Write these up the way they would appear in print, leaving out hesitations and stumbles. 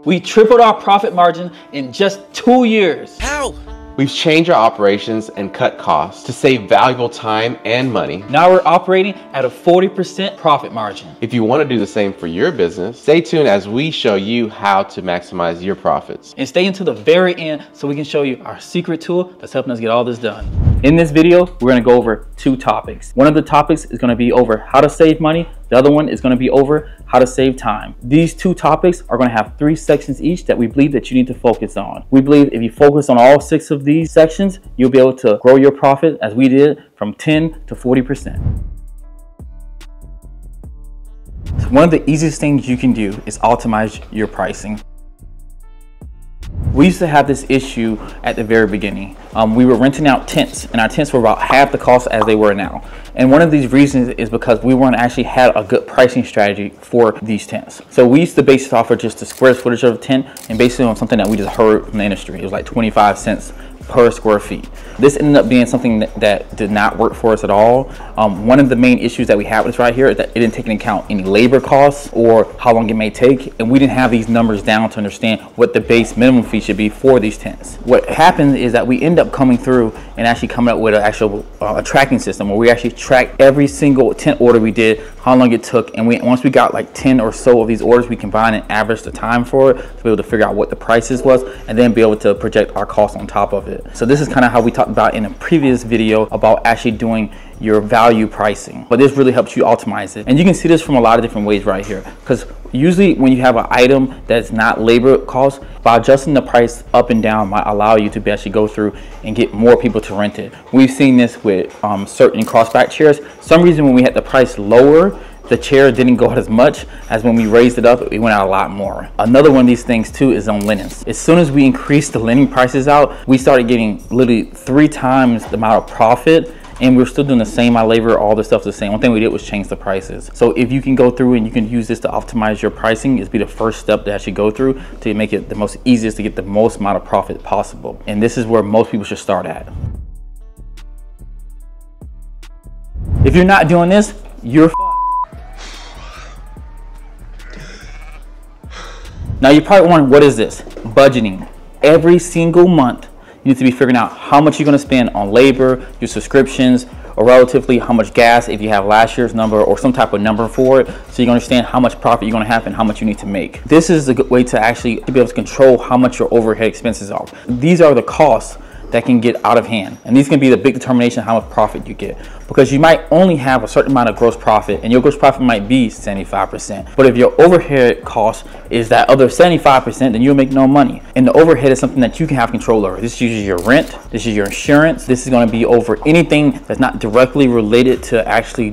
We tripled our profit margin in just 2 years. How? We've changed our operations and cut costs to save valuable time and money. Now we're operating at a 40% profit margin. If you want to do the same for your business, stay tuned as we show you how to maximize your profits. And stay until the very end so we can show you our secret tool that's helping us get all this done. In this video, we're going to go over 2 topics. One of the topics is going to be over how to save money. The other one is going to be over how to save time. These 2 topics are going to have 3 sections each that we believe that you need to focus on. We believe if you focus on all 6 of these sections, you'll be able to grow your profit as we did from 10 to 40%. One of the easiest things you can do is optimize your pricing. We used to have this issue at the very beginning. We were renting out tents, and our tents were about half the cost as they were now. And one of these reasons is because we weren't actually had a good pricing strategy for these tents. So we used to base it off of just the square footage of a tent and basically on something that we just heard from the industry. It was like 25 cents per square feet. This ended up being something that did not work for us at all. One of the main issues that we have with this right here is that it didn't take into account any labor costs or how long it may take, and we didn't have these numbers down to understand what the base minimum fee should be for these tents. What happens is that we end up coming through and actually coming up with an actual a tracking system where we actually track every single tent order we did, how long it took, and once we got like 10 or so of these orders, we combine and average the time for it to be able to figure out what the prices was and then be able to project our costs on top of it. So this is kind of how we talked about in a previous video about actually doing your value pricing, but this really helps you optimize it. And you can see this from a lot of different ways right here, because usually when you have an item that's not labor cost, by adjusting the price up and down might allow you to actually go through and get more people to rent it. We've seen this with certain crossback chairs. Some reason when we had the price lower, the chair didn't go out as much as when we raised it up, it went out a lot more. Another one of these things too is on linens. As soon as we increased the linen prices out, we started getting literally 3 times the amount of profit, and we're still doing the same amount of labor, all the stuff's the same. One thing we did was change the prices. So if you can go through and you can use this to optimize your pricing, it'd be the first step to actually go through to make it the most easiest to get the most amount of profit possible. And this is where most people should start at. If you're not doing this, you're fucked. Now you're probably wondering, what is this? Budgeting. Every single month, you need to be figuring out how much you're going to spend on labor, your subscriptions, or relatively how much gas if you have last year's number or some type of number for it, so you can understand how much profit you're going to have and how much you need to make. This is a good way to actually be able to control how much your overhead expenses are. These are the costs that can get out of hand, and these can be the big determination of how much profit you get, because you might only have a certain amount of gross profit and your gross profit might be 75%, but if your overhead cost is that other 75%, then you'll make no money. And the overhead is something that you can have control over. This is usually your rent, this is your insurance, this is going to be over anything that's not directly related to actually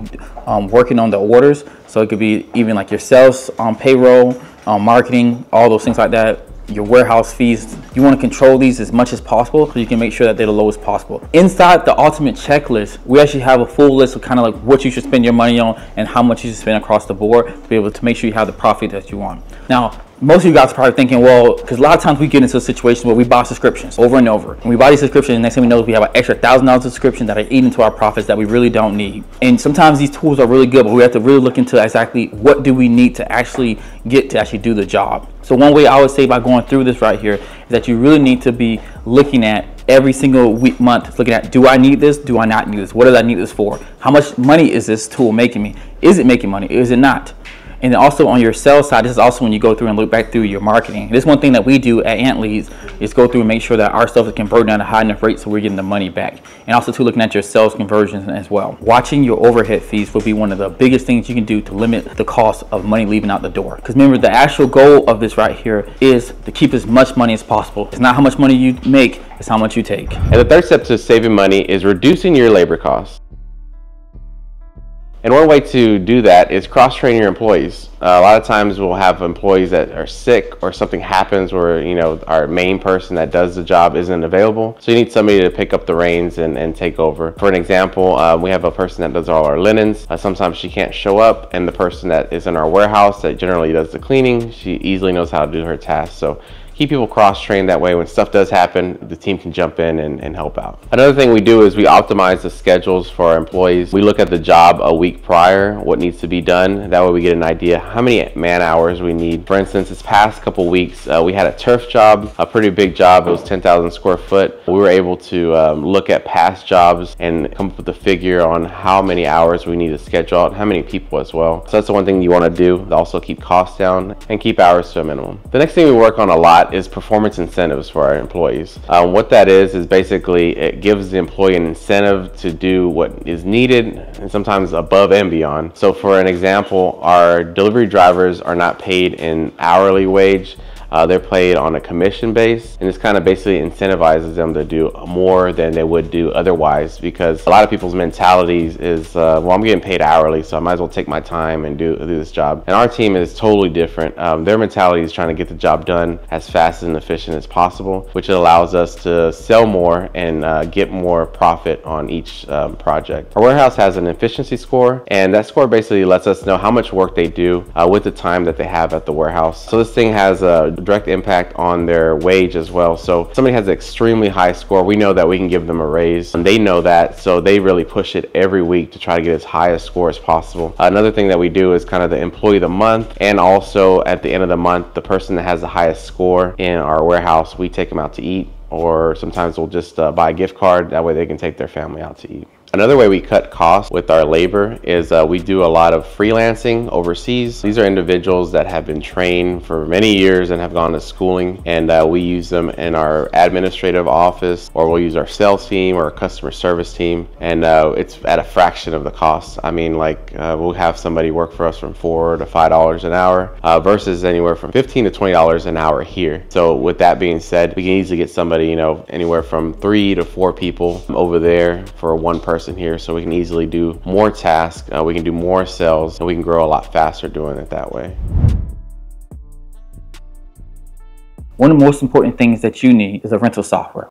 working on the orders. So it could be even like your sales on payroll, marketing, all those things like that, your warehouse fees. You want to control these as much as possible so you can make sure that they're the lowest possible. Inside the ultimate checklist, we actually have a full list of kind of like what you should spend your money on and how much you should spend across the board to be able to make sure you have the profit that you want. Now, most of you guys are probably thinking, well, because a lot of times we get into a situation where we buy subscriptions over and over. And we buy these subscriptions, and next thing we know, we have an extra $1,000 subscription that are eating into our profits that we really don't need. And sometimes these tools are really good, but we have to really look into exactly what do we need to actually get to actually do the job. So one way I would say by going through this right here is that you really need to be looking at every single week, month, looking at, do I need this? Do I not need this? What do I need this for? How much money is this tool making me? Is it making money? Is it not? And then also on your sales side, this is also when you go through and look back through your marketing. This is one thing that we do at Ant Leads is go through and make sure that our stuff is converting at a high enough rate so we're getting the money back. And also too, looking at your sales conversions as well. Watching your overhead fees will be one of the biggest things you can do to limit the cost of money leaving out the door. Because remember, the actual goal of this right here is to keep as much money as possible. It's not how much money you make, it's how much you take. And the third step to saving money is reducing your labor costs. And one way to do that is cross-train your employees. A lot of times we'll have employees that are sick or something happens where, you know, our main person that does the job isn't available. So you need somebody to pick up the reins and take over. For an example, we have a person that does all our linens. Sometimes she can't show up, and the person that is in our warehouse that generally does the cleaning, she easily knows how to do her tasks. So keep people cross-trained. That way when stuff does happen, the team can jump in and help out. Another thing we do is we optimize the schedules for our employees. We look at the job a week prior, what needs to be done. That way we get an idea how many man hours we need. For instance, this past couple weeks, we had a turf job, a pretty big job. It was 10,000 square foot. We were able to look at past jobs and come up with a figure on how many hours we need to schedule out, how many people as well. So that's the one thing you want to do, to also keep costs down and keep hours to a minimum. The next thing we work on a lot is performance incentives for our employees. What that is basically it gives the employee an incentive to do what is needed and sometimes above and beyond. So for an example, our delivery drivers are not paid in hourly wage. They're paid on a commission base, and this kind of basically incentivizes them to do more than they would do otherwise, because a lot of people's mentalities is, well, I'm getting paid hourly, so I might as well take my time and do this job. And our team is totally different. Their mentality is trying to get the job done as fast and efficient as possible, which allows us to sell more and get more profit on each project. Our warehouse has an efficiency score, and that score basically lets us know how much work they do with the time that they have at the warehouse. So this thing has a direct impact on their wage as well. So if somebody has an extremely high score, we know that we can give them a raise, and they know that, so they really push it every week to try to get as high a score as possible. Another thing that we do is kind of the employee of the month, and also at the end of the month, the person that has the highest score in our warehouse, we take them out to eat, or sometimes we'll just buy a gift card. That way they can take their family out to eat. Another way we cut costs with our labor is we do a lot of freelancing overseas. These are individuals that have been trained for many years and have gone to schooling, and we use them in our administrative office, or we'll use our sales team or our customer service team, and it's at a fraction of the cost. I mean, like we'll have somebody work for us from $4 to $5 an hour versus anywhere from $15 to $20 an hour here. So with that being said, we can easily get somebody, you know, anywhere from 3 to 4 people over there for one person here, so we can easily do more tasks, we can do more sales, and we can grow a lot faster doing it that way. One of the most important things that you need is a rental software.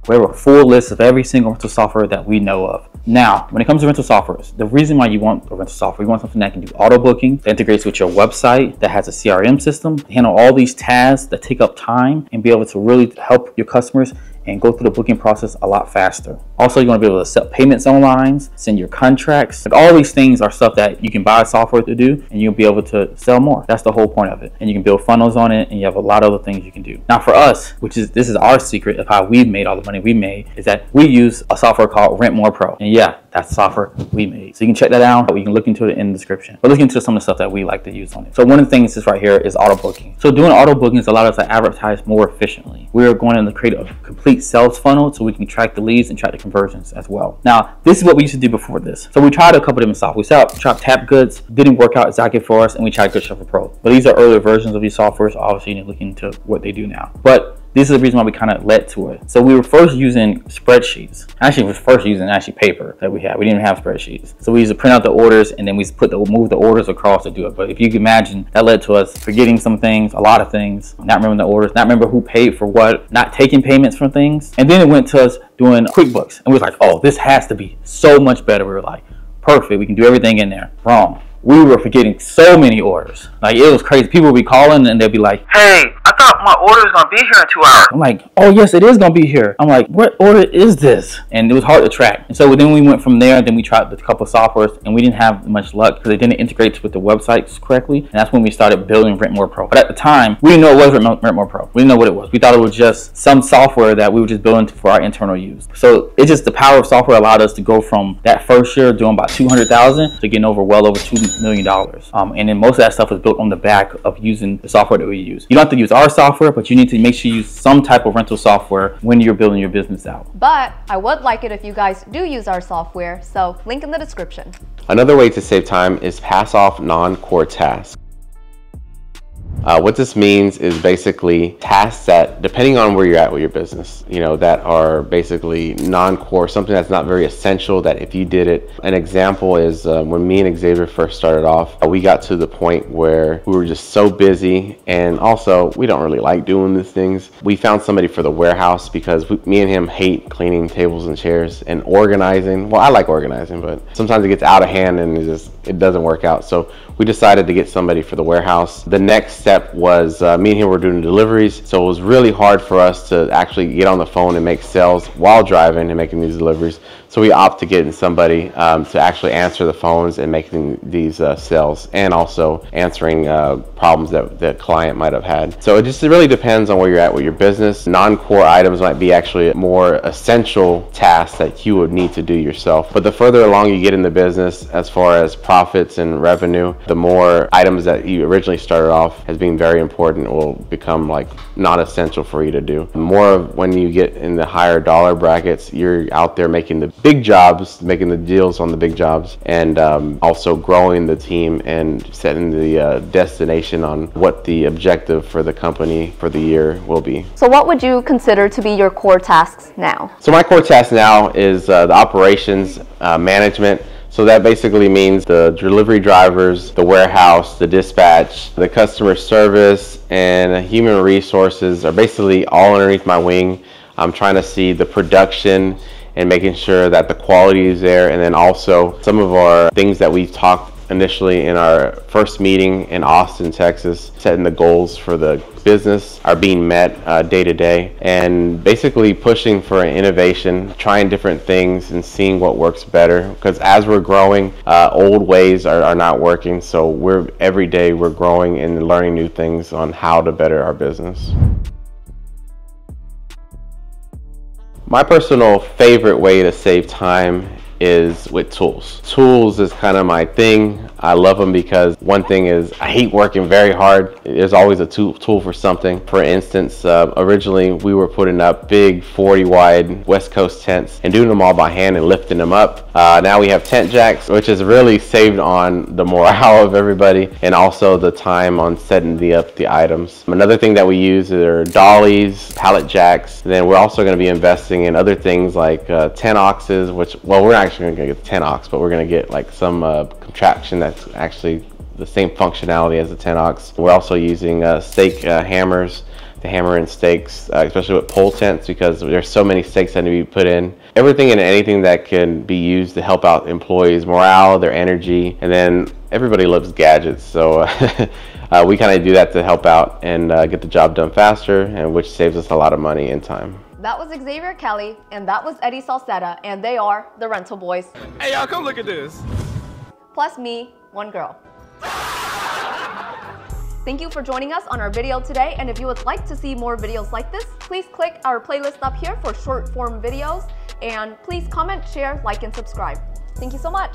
We have a full list of every single rental software that we know of. Now, when it comes to rental software, the reason why you want a rental software, you want something that can do auto booking, that integrates with your website, that has a CRM system, handle all these tasks that take up time, and be able to really help your customers and go through the booking process a lot faster. Also, you want to be able to set payments online, send your contracts. Like, all these things are stuff that you can buy software to do, and you'll be able to sell more. That's the whole point of it. And you can build funnels on it, and you have a lot of other things you can do. Now for us, this is our secret of how we've made all the money we made, is that we use a software called Rent More Pro. And yeah, that's software we made. So you can check that out. You can look into it in the description. But look into some of the stuff that we like to use on it. So one of the things is right here is auto booking. So doing auto booking has allowed us to advertise more efficiently. We're going to create a complete sales funnel so we can track the leads and track the conversions as well. Now, this is what we used to do before this. So we tried a couple of different software. We tried Tap Goods, didn't work out exactly for us, and we tried Good Shuffle Pro. But these are earlier versions of these softwares. Obviously, you need to look into what they do now. But this is the reason why we kind of led to it. So we were first using spreadsheets. Actually, we were first using paper that we had. We didn't even have spreadsheets. So we used to print out the orders, and then we move the orders across to do it. But if you can imagine, that led to us forgetting some things, a lot of things, not remembering the orders, not remember who paid for what, not taking payments for things. And then it went to us doing QuickBooks. And we was like, oh, this has to be so much better. We were like, perfect, we can do everything in there. Wrong. We were forgetting so many orders. Like, it was crazy. People would be calling and they'd be like, hey, I thought my order was gonna be here in 2 hours. I'm like, oh yes, it is gonna be here. I'm like, what order is this? And it was hard to track. And so then we went from there, then we tried a couple of softwares, and we didn't have much luck because they didn't integrate with the websites correctly. And that's when we started building Rent More Pro. But at the time, we didn't know it was Rent More Pro. We didn't know what it was. We thought it was just some software that we were just building for our internal use. So it's just the power of software allowed us to go from that first year doing about 200,000 to getting well over $2 million. And then most of that stuff was built on the back of using the software that we use. You don't have to use our software, but you need to make sure you use some type of rental software when you're building your business out. But I would like it if you guys do use our software, so link in the description. Another way to save time is pass off non-core tasks. What this means is basically tasks that, depending on where you're at with your business, you know, that are basically non-core, something that's not very essential, that if you did it. An example is when me and Xavier first started off, we got to the point where we were just so busy, and also we don't really like doing these things. We found somebody for the warehouse because me and him hate cleaning tables and chairs and organizing. Well, I like organizing, but sometimes it gets out of hand and it doesn't work out. So we decided to get somebody for the warehouse. The next step was me and him were doing deliveries, so it was really hard for us to actually get on the phone and make sales while driving and making these deliveries. So we opt to getting somebody to actually answer the phones and making these sales, and also answering problems that the client might have had. So it really depends on where you're at with your business. Non-core items might be actually more essential tasks that you would need to do yourself. But the further along you get in the business, as far as profits and revenue, the more items that you originally started off as being very important will become like not essential for you to do. More of when you get in the higher dollar brackets, you're out there making the big jobs, making the deals on the big jobs, and also growing the team and setting the destination on what the objective for the company for the year will be. So what would you consider to be your core tasks now? So my core task now is the operations management. So that basically means the delivery drivers, the warehouse, the dispatch, the customer service, and human resources are basically all underneath my wing. I'm trying to see the production and making sure that the quality is there, and then also some of our things that we talked initially in our first meeting in Austin, Texas, setting the goals for the business are being met day to day, and basically pushing for innovation, trying different things and seeing what works better, because as we're growing, old ways are not working. So every day we're growing and learning new things on how to better our business. My personal favorite way to save time is with tools. Tools is kind of my thing. I love them because one thing is I hate working very hard. There's always a tool for something. For instance, originally we were putting up big 40 wide West Coast tents and doing them all by hand and lifting them up. Now we have tent jacks, which has really saved on the morale of everybody and also the time on setting up the items. Another thing that we use are dollies, pallet jacks. Then we're also going to be investing in other things like tent oxes, which, well, we're not actually going to get the tent ox, but we're going to get like some contraption that's actually the same functionality as the tent ox. We're also using steak hammers to hammer in steaks, especially with pole tents, because there's so many steaks that need to be put in. Everything and anything that can be used to help out employees' morale, their energy, and then everybody loves gadgets, so we kind of do that to help out and get the job done faster, and which saves us a lot of money and time. That was Xavier Kelly, and that was Eddie Sauceda, and they are the Rental Boys. Hey y'all, come look at this. Plus me, one girl. Thank you for joining us on our video today, and if you would like to see more videos like this, please click our playlist up here for short form videos, and please comment, share, like, and subscribe. Thank you so much.